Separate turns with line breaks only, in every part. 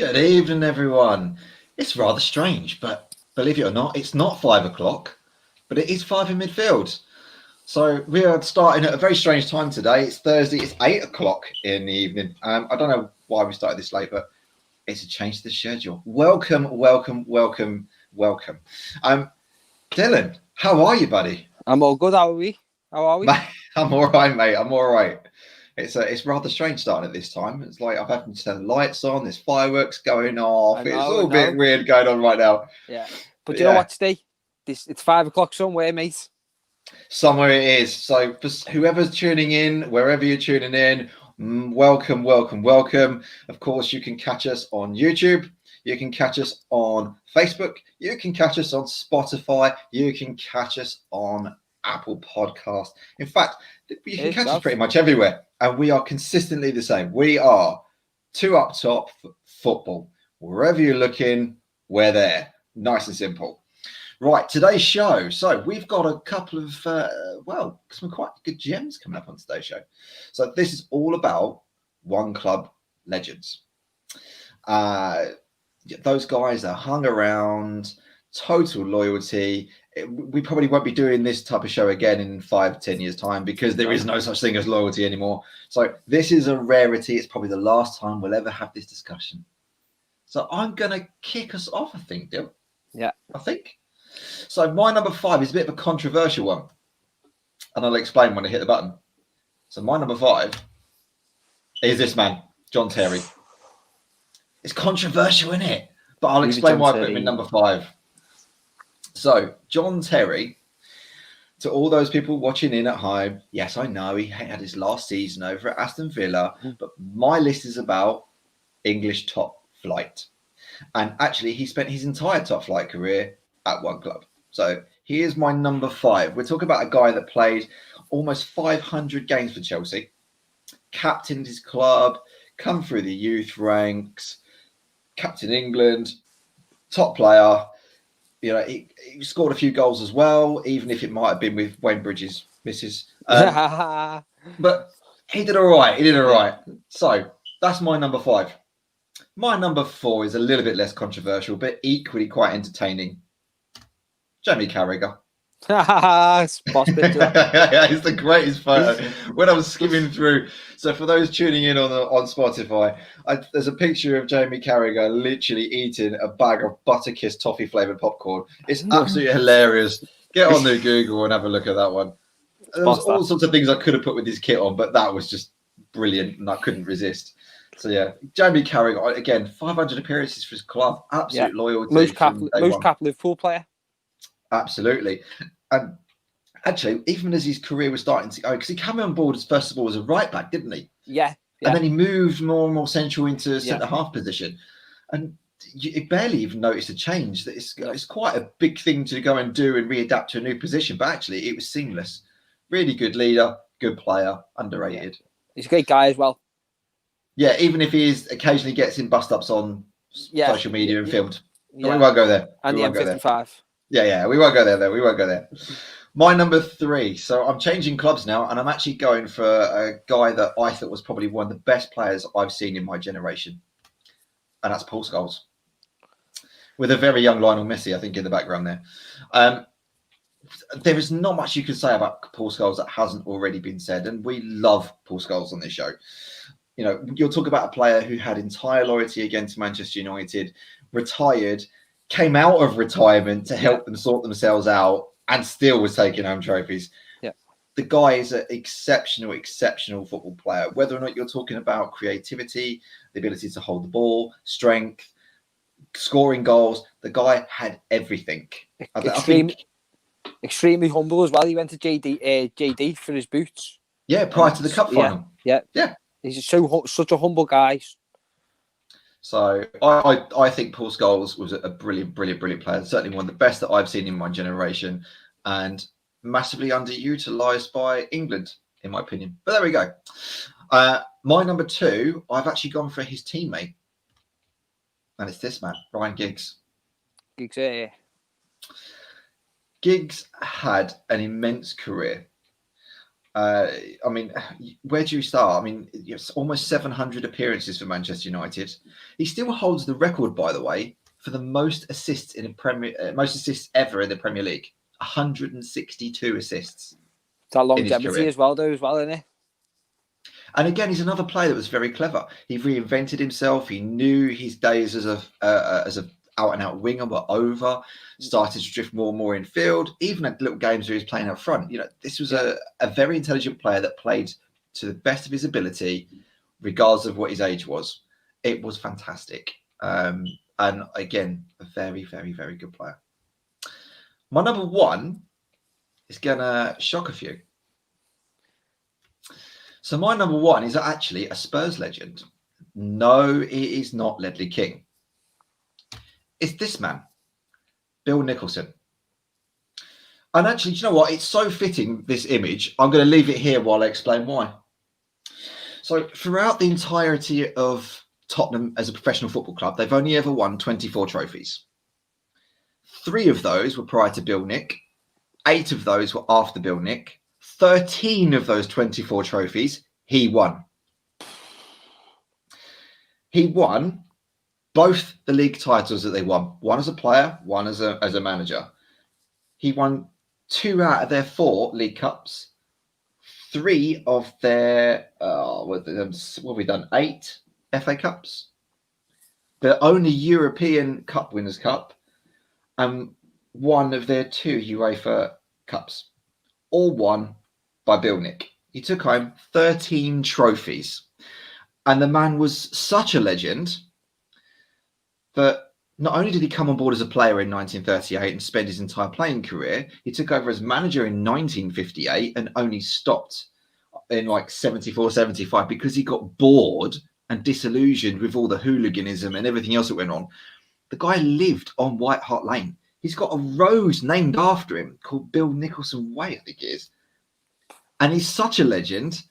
Good evening, everyone. It's rather strange, but believe it or not, it's not 5 o'clock, but it is 5 in midfield. So we are starting at a very strange time today. It's Thursday. It's 8 o'clock in the evening. I don't know why we started this late, but it's a change to the schedule. Welcome, welcome, welcome, welcome. Dylan, how are you, buddy?
I'm all good. How are we?
Mate, I'm all right, mate. I'm all right. It's rather strange starting at this time. It's like I've had to turn the lights on. There's fireworks going off. It's all a bit weird going on right now.
Yeah, but you know what? Today, it's 5 o'clock somewhere, mate.
Somewhere it is. So for whoever's tuning in, wherever you're tuning in, welcome, welcome, welcome. Of course, you can catch us on YouTube. You can catch us on Facebook. You can catch us on Spotify. You can catch us on Apple Podcast. In fact, you can catch us pretty much everywhere, and we are consistently the same. We are two up top football. Wherever you're looking, we're there. Nice and simple. Right, today's show. So we've got a couple of some quite good gems coming up on today's show. So this is all about one club legends. Those guys that hung around, total loyalty. We probably won't be doing this type of show again in 5-10 years time because there is no such thing as loyalty anymore. So this is a rarity. It's probably the last time we'll ever have this discussion. So I'm going to kick us off, I think, Dil.
Yeah.
I think. So my number 5 is a bit of a controversial one. And I'll explain when I hit the button. So my number 5 is this man, John Terry. It's controversial, isn't it? But I'll explain why I put him in number 5. So, John Terry, to all those people watching in at home, yes, I know he had his last season over at Aston Villa, but my list is about English top flight. And actually, he spent his entire top flight career at one club. So, he is my number 5. We're talking about a guy that played almost 500 games for Chelsea, captained his club, come through the youth ranks, captain England, top player. You know, he scored a few goals as well, even if it might have been with Wayne Bridges' misses. But he did all right. So that's my number 5. My number 4 is a little bit less controversial, but equally quite entertaining. Jamie Carragher.
It's
the greatest photo. When I was skimming through, so for those tuning in on Spotify, there's a picture of Jamie Carragher literally eating a bag of Butterkiss toffee flavored popcorn. It's absolutely hilarious. Get on the Google and have a look at that one. There was all sorts of things I could have put with his kit on, but that was just brilliant, and I couldn't resist. So yeah, Jamie Carragher again, 500 appearances for his club, absolute loyalty.
Most cap Liverpool player.
Absolutely. And actually, even as his career was starting to go, because he came on board first of all as a right back, didn't he?
Yeah.
And then he moved more and more central into centre half position. And you barely even noticed a change. That it's quite a big thing to go and do and readapt to a new position. But actually, it was seamless. Really good leader, good player, underrated.
Yeah. He's a great guy as well.
Yeah, even if he occasionally gets in bust-ups on social media and filmed. Yeah. We won't go there.
And the M55.
Yeah, we won't go there, though. We won't go there. My number 3. So I'm changing clubs now, and I'm actually going for a guy that I thought was probably one of the best players I've seen in my generation. And that's Paul Scholes. With a very young Lionel Messi, I think, in the background there. There is not much you can say about Paul Scholes that hasn't already been said, and we love Paul Scholes on this show. You know, you'll talk about a player who had entire loyalty against Manchester United, retired, came out of retirement to help them sort themselves out, and still was taking home trophies.
Yeah.
The guy is an exceptional football player. Whether or not you're talking about creativity, the ability to hold the ball, strength, scoring goals, the guy had everything.
Extremely humble as well. He went to JD for his boots.
Yeah, prior to the cup final.
Yeah. He's such a humble guy.
So I think Paul Scholes was a brilliant player. Certainly one of the best that I've seen in my generation, and massively underutilised by England, in my opinion. But there we go. My number 2, I've actually gone for his teammate, and it's this man, Ryan Giggs. Giggs had an immense career. I mean, where do you start? I mean, it's almost 700 appearances for Manchester United. He still holds the record, by the way, for the most assists most assists ever in the Premier League. 162 assists.
That longevity as well, though, isn't it?
And again, he's another player that was very clever. He reinvented himself. He knew his days as a out and out winger were over. Started to drift more and more in field. Even at little games where he was playing up front. This was a very intelligent player that played to the best of his ability, regardless of what his age was. It was fantastic. And again, a very, very, very good player. My number one is gonna shock a few. So my number one is actually a Spurs legend. No, it is not Ledley King. It's this man, Bill Nicholson. And actually, do you know what? It's so fitting, this image. I'm going to leave it here while I explain why. So throughout the entirety of Tottenham as a professional football club, they've only ever won 24 trophies. 3 of those were prior to Bill Nick. 8 of those were after Bill Nick. 13 of those 24 trophies, he won. He won both the league titles that they won. One as a player, one as a manager. He won 2 out of their 4 league cups. 3 of their, what have we done? 8 FA Cups. The only European Cup Winners' Cup. And 1 of their 2 UEFA Cups. All won by Bill Nick. He took home 13 trophies. And the man was such a legend that not only did he come on board as a player in 1938 and spend his entire playing career, he took over as manager in 1958 and only stopped in like 74, 75 because he got bored and disillusioned with all the hooliganism and everything else that went on. The guy lived on White Hart Lane. He's got a road named after him called Bill Nicholson Way, I think it is. And he's such a legend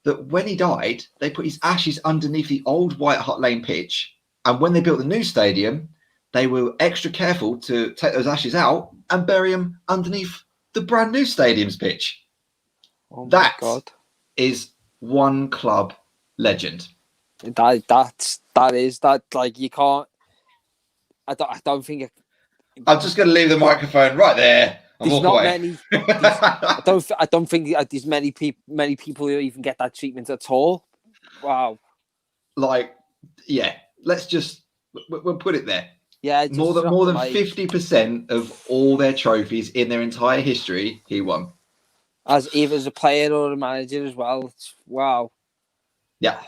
that when he died, they put his ashes underneath the old White Hart Lane pitch. And when they built the new stadium, they were extra careful to take those ashes out and bury them underneath the brand new stadium's pitch.
Oh my
That
God.
is one club legend.
That is like you can't. I don't think.
I'm just going to leave the microphone right there and
There's
walk
not
away.
many. I don't think there's many people who even get that treatment at all. Wow.
Like, yeah, we'll put it there.
Yeah,
More than 50% of all their trophies in their entire history, he won.
As either as a player or a manager as well. Wow.
Yeah.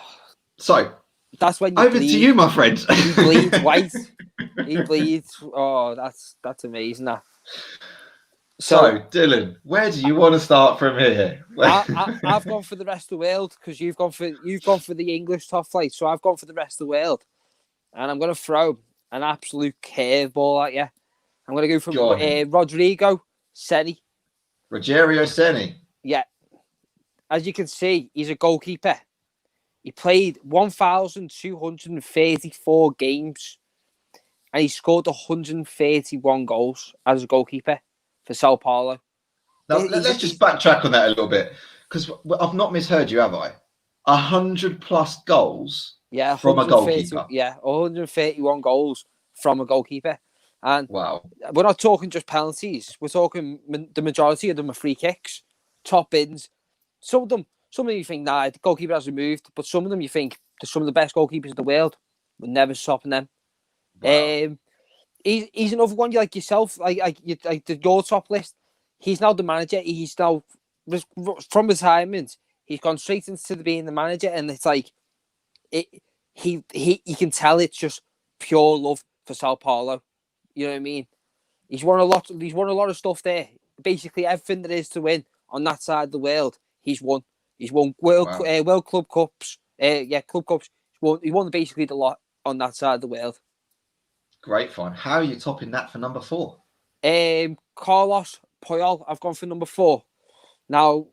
So
that's when you
over
bleed.
to you, my friend.
He bleeds white. He bleeds. Oh, that's amazing. That.
So, Dylan, where do you want to start from here?
I've gone for the rest of the world because you've gone for the English top flight. So I've gone for the rest of the world, and I'm going to throw an absolute curveball at you. I'm going to go for Rodrigo Senni.
Rogerio Senni.
Yeah. As you can see, he's a goalkeeper. He played 1,234 games and he scored 131 goals as a goalkeeper for Sao Paulo.
Now, let's just backtrack on that a little bit because I've not misheard you, have I? 100+ goals from a goalkeeper.
Yeah, 131 goals from a goalkeeper. And
wow.
We're not talking just penalties. We're talking the majority of them are free kicks, top bins. Some of them you think, nah, the goalkeeper hasn't moved. But some of them you think, they're some of the best goalkeepers in the world. We're never stopping them. Wow. He's another one, like yourself, like your top list. He's now the manager. He's now, from retirement, he's gone straight into being the manager. And it's like, you can tell it's just pure love for Sao Paulo. You know what I mean? He's won a lot of stuff there. Basically, everything there is to win on that side of the world, he's won. He's won World Club Cups. Club Cups. He won basically the lot on that side of the world.
Great fun. How are you topping that for number 4?
Carlos Puyol. I've gone for number 4. Now,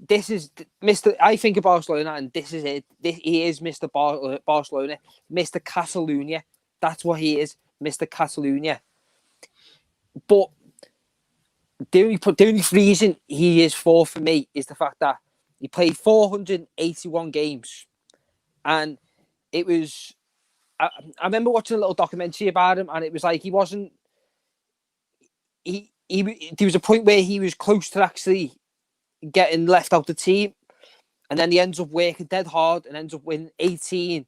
this is Mr. I think of Barcelona, and this is it. He is Mr. Barcelona, Mr. Catalunya. That's what he is. Mr. Catalunya. But the only reason he is fourth for me is the fact that he played 481 games, and it was. I remember watching a little documentary about him, and it was like he wasn't. There was a point where he was close to actually getting left out the team, and then he ends up working dead hard and ends up winning 18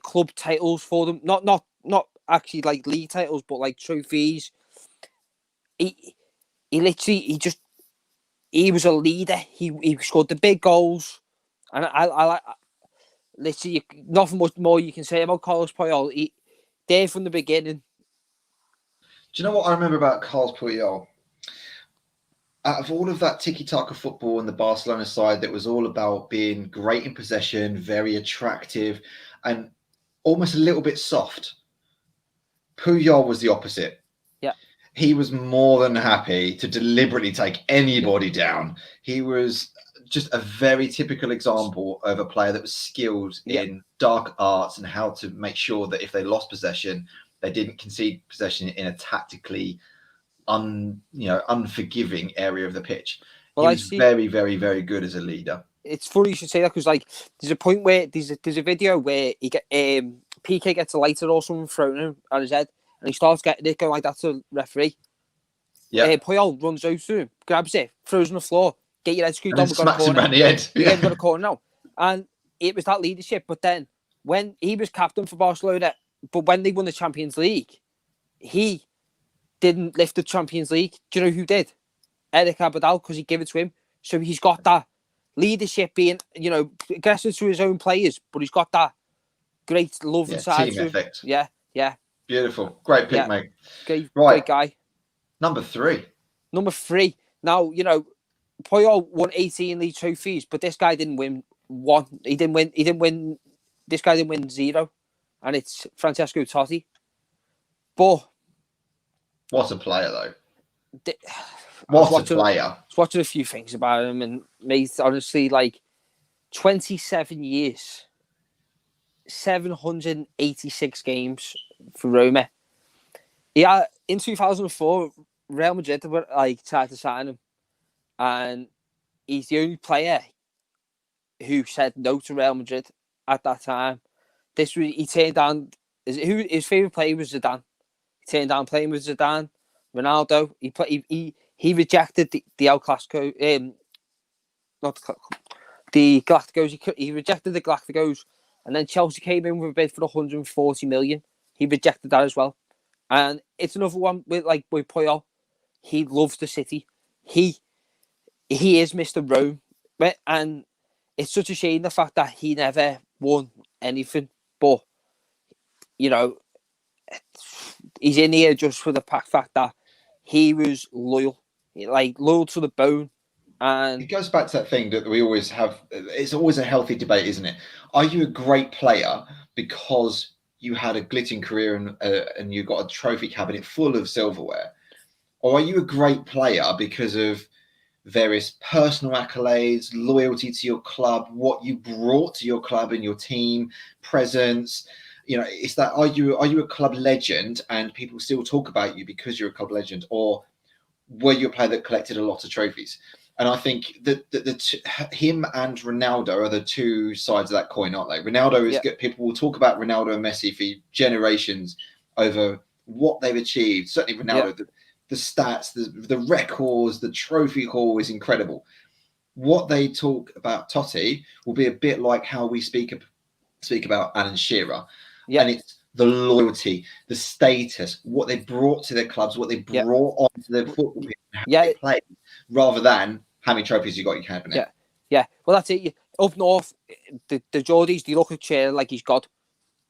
club titles for them. Not actually like league titles, but like trophies. He literally he was a leader. He scored the big goals, and I literally nothing much more you can say about Carlos Puyol. He there from the beginning.
Do you know what I remember about Carlos Puyol? Out of all of that tiki-taka football on the Barcelona side that was all about being great in possession, very attractive, and almost a little bit soft, Puyol was the opposite.
Yeah.
He was more than happy to deliberately take anybody down. He was just a very typical example of a player that was skilled in dark arts and how to make sure that if they lost possession, they didn't concede possession in a tactically unforgiving area of the pitch. Well, he was very, very, very good as a leader.
It's funny you should say that because like there's a point where there's a video where he get PK gets a lighter or something thrown him at his head and he starts getting it going like that to the referee. Yeah, Puyol runs out to him, grabs it, throws on the floor, get your head screwed on.
Smacks him around the head.
Yeah, we've got a corner now, and it was that leadership. But then when he was captain for Barcelona, but when they won the Champions League, he didn't lift the Champions League. Do you know who did? Eric Abidal, because he gave it to him. So he's got that leadership, being aggressive to his own players, but he's got that great love inside.
Team effect.
Yeah.
Beautiful, great pick, mate.
Great guy.
Number three.
Now Puyol won 18 league trophies, but this guy didn't win one. He didn't win. This guy didn't win 0, and it's Francesco Totti. But
what a player, though. What a player.
I was watching a few things about him, and mate, honestly, like 27 years, 786 games for Roma. Yeah, in 2004, Real Madrid were tried to sign him, and he's the only player who said no to Real Madrid at that time. He turned down. His favorite player was Zidane. He turned down playing with Zidane, Ronaldo. He rejected the El Clasico, not the Galacticos. He rejected the Galacticos, and then Chelsea came in with a bid for 140 million. He rejected that as well, and it's another one with Puyol. He loves the city. He is Mr. Rome, and it's such a shame the fact that he never won anything. But he's in here just for the fact that he was loyal to the bone. And
it goes back to that thing that we always have. It's always a healthy debate, isn't it? Are you a great player because you had a glittering career and you got a trophy cabinet full of silverware? Or are you a great player because of various personal accolades, loyalty to your club, what you brought to your club and your team, presence? It's that are you a club legend and people still talk about you because you're a club legend, or were you a player that collected a lot of trophies? And I think that him and Ronaldo are the two sides of that coin, aren't they? Ronaldo is good. People will talk about Ronaldo and Messi for generations over what they've achieved. Certainly Ronaldo, the stats, the records, the trophy haul is incredible. What they talk about Totti will be a bit like how we speak about Alan Shearer. Yeah. And it's the loyalty, the status, what they brought to their clubs, what they brought onto their football pitch, how they played, rather than how many trophies you got in your cabinet.
Yeah. Well, that's it. Up north, the Geordies, they look at Shearer like he's God.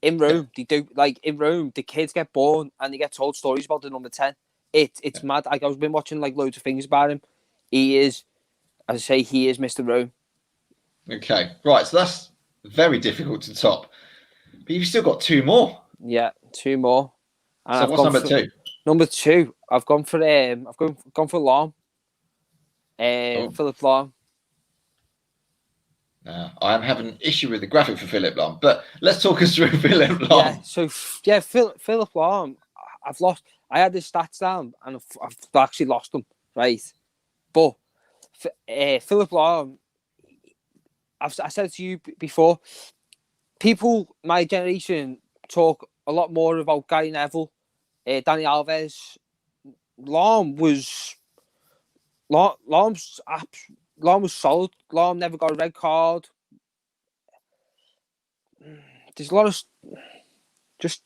In Rome, they do. In Rome, the kids get born and they get told stories about the number 10. It's mad. I've been watching loads of things about him. He is, as I say, he is Mr. Rome.
Okay, right. So that's very difficult to top. But you've still got two more.
Yeah, two more.
And so what's number 2?
Number 2, I've gone for Lahm. Philip Lahm.
I am having an issue with the graphic for Philip Lahm, but let's talk us through Philip Lahm.
Philip Lahm. I had his stats down and I've actually lost them. right? But Philip Lahm, I said to you before, people my generation talk a lot more about Gary Neville, Danny Alves. Lahm was Lahm was solid. Lahm never got a red card. There's a lot of just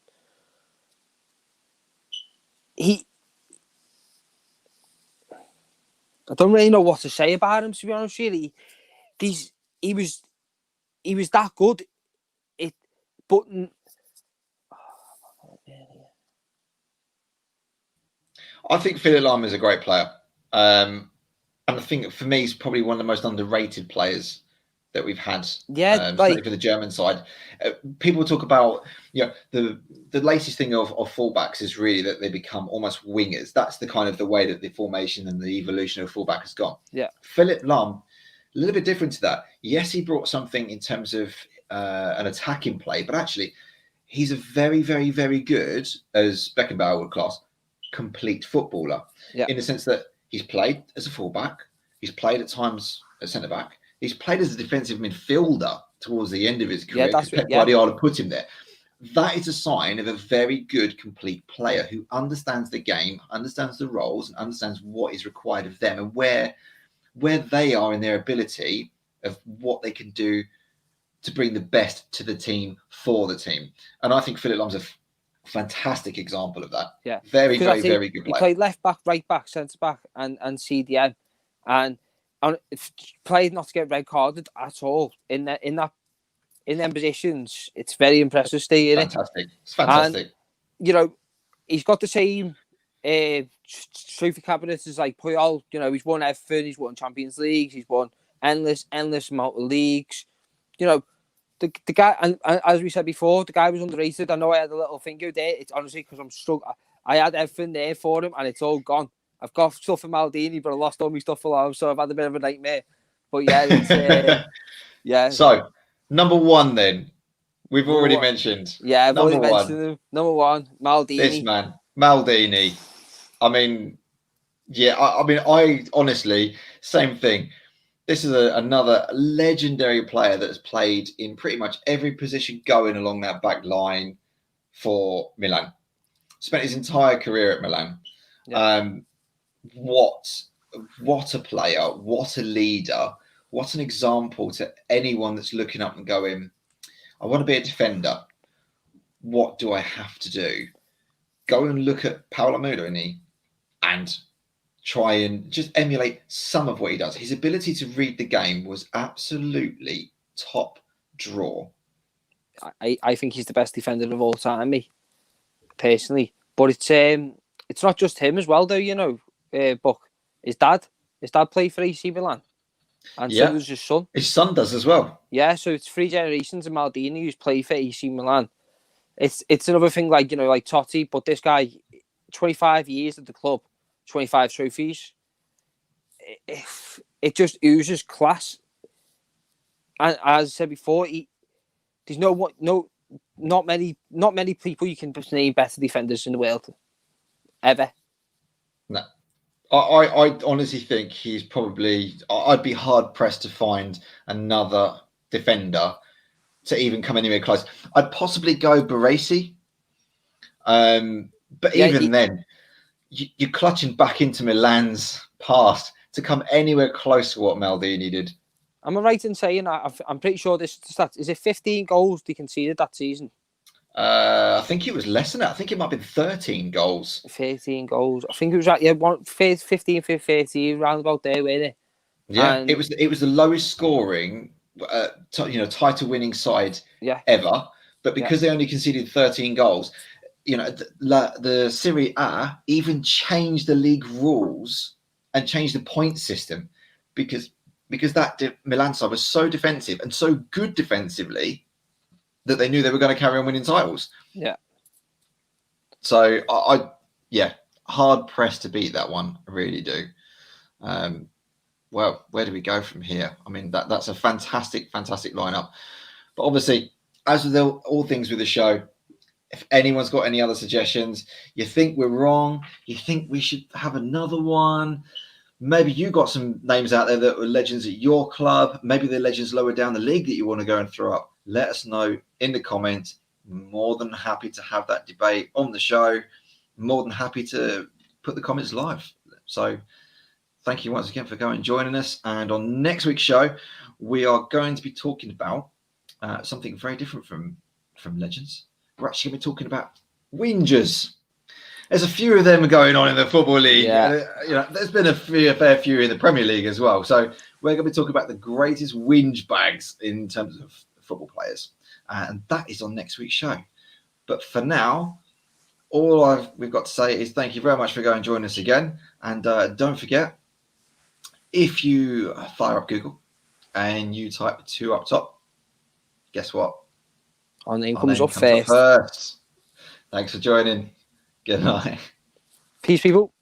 he. I don't really know what to say about him, to be honest with you. He was that good. It, but
I think Philip Lahm is a great player. And I think for me, he's probably one of the most underrated players that we've had,
yeah,
certainly for the German side. People talk about, the latest thing of fullbacks is really that they become almost wingers. That's the kind of the way that the formation and the evolution of fullback has gone.
Yeah.
Philip Lahm, a little bit different to that. Yes, he brought something in terms of an attacking play, but actually, he's a very, very, very good, as Beckenbauer would class, complete footballer.
Yeah.
In the sense that he's played as a fullback, he's played at times at centre back, he's played as a defensive midfielder towards the end of his career because Pep Guardiola put him there. That is a sign of a very good, complete player who understands the game, understands the roles, and understands what is required of them and where they are in their ability of what they can do to bring the best to the team for the team. And I think Philip Lahm's a fantastic example of that.
Yeah,
very, very, very good player.
He played left back, right back, centre back, and CDM, and played not to get red carded at all in them positions. It's very impressive, Steve.
Fantastic, it's fantastic.
And, he's got the same trophy cabinet as like Puyol. He's won everything. He's won Champions Leagues. He's won endless amount of leagues. The guy, and as we said before, the guy was underrated. I know I had a little finger there. It's honestly because I'm struggling. I had everything there for him, and it's all gone. I've got stuff for Maldini, but I lost all my stuff for Lahm, so I've had a bit of a nightmare. But yeah, it's yeah.
So number one, then we've already mentioned.
Yeah, I've already mentioned him. Number one, Maldini.
This man, Maldini. I mean, yeah. I honestly, same thing. This is another legendary player that's played in pretty much every position going along that back line for Milan. Spent his entire career at Milan. Yeah. What a player, what a leader, what an example to anyone that's looking up and going, I want to be a defender. What do I have to do? Go and look at Paolo Maldini and try and just emulate some of what he does. His ability to read the game was absolutely top draw.
I think he's the best defender of all time, me personally. But it's not just him as well, though. Buck, his dad played for AC Milan, and so does his son.
His son does as well.
Yeah, so it's 3 generations of Maldini who's played for AC Milan. It's another thing like Totti, but this guy, 25 years at the club. 25 trophies. It just oozes class. And as I said before, there's not many people you can name better defenders in the world ever.
No, I honestly think he's probably. I'd be hard pressed to find another defender to even come anywhere close. I'd possibly go Baresi, but even then. You're clutching back into Milan's past to come anywhere close to what Maldini did.
Am I right in saying I'm pretty sure this stat is it 15 goals they conceded that season?
I think it was less than that. I think it might have been 13 goals.
13 goals. I think it was 15 for 13, round about there, wasn't it?
Yeah, and it was the lowest scoring, title winning side ever. But because they only conceded 13 goals. The Serie A even changed the league rules and changed the point system because that Milan side was so defensive and so good defensively that they knew they were going to carry on winning titles.
Yeah.
So hard pressed to beat that one. I really do. Well, where do we go from here? I mean, that's a fantastic, fantastic lineup. But obviously, as with all things with the show, if anyone's got any other suggestions, you think we're wrong, you think we should have another one, Maybe you got some names out there that were legends at your club. Maybe they're legends lower down the league that you want to go and throw up. Let us know in the comments. More than happy to have that debate on the show. More than happy to put the comments live. So thank you once again for going and joining us. And on next week's show, we are going to be talking about something very different from legends. We're actually going to be talking about whingers. There's a few of them going on in the Football League.
Yeah.
There's been a fair few in the Premier League as well. So we're going to be talking about the greatest whinge bags in terms of football players. And that is on next week's show. But for now, all we've got to say is thank you very much for going and joining us again. And don't forget, if you fire up Google and you type 2 up top, guess what?
Our name comes up first.
Thanks for joining. Good night.
Peace, people.